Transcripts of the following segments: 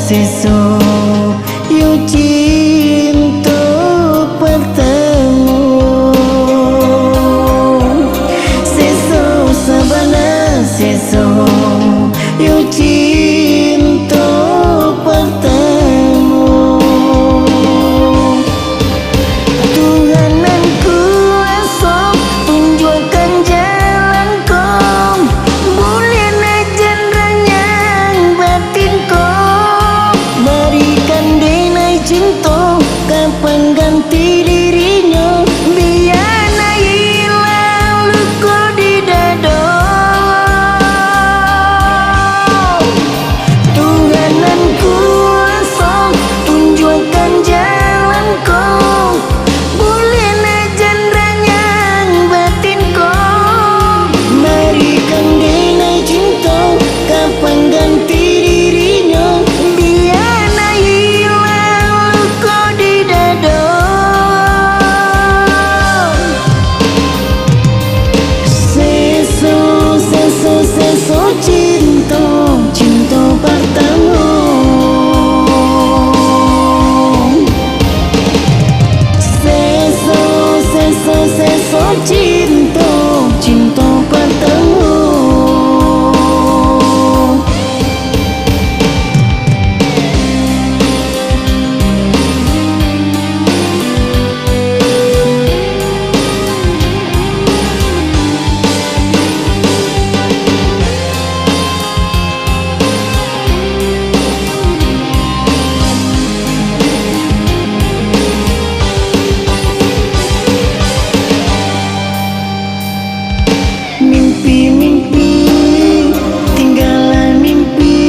seso yo cinta bertemu seso sabana seso yo cinta bertemu Tuhananku esok tunjukkan jalanku bulian ajan batinku berikan denai cinta kapan ganti dirinya biar hilang luka di dada Tuhananku esok tunjukkan jalanku bulian ajan batinku berikan denai cinta kapan ganti dirinya biar hilang luka di dada seso cinta cinta pertama seso cinta cinta pertama Mimpi-mimpi, tinggalan mimpi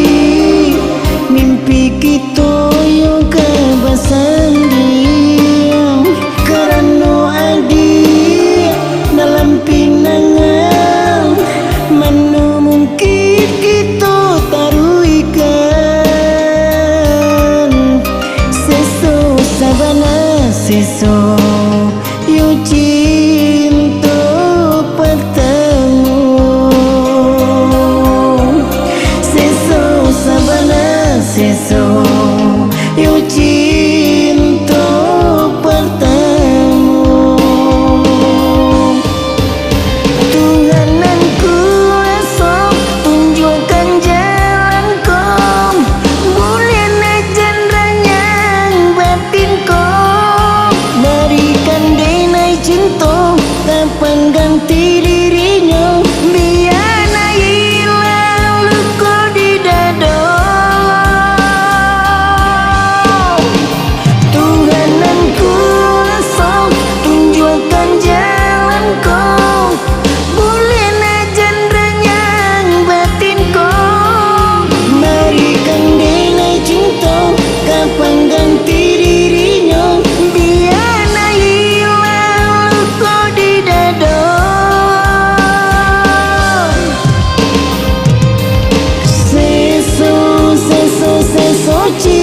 kita yang kebasan diam karena adik dalam pinangan mana mungkin kita taruhkan seso sabana seso yo cinta pertemu seso yo cinta pertemu Tuhananku esok tunjukkan jalanku bulian ajan batinku berikan denai cinta kapan ganti dirinya biar hilang luka di dada Tuhananku esok tunjukkan jalanku bulian ajan batinku berikan denai cinta kapan ganti dirinya biar hilang luka di dada seso cinta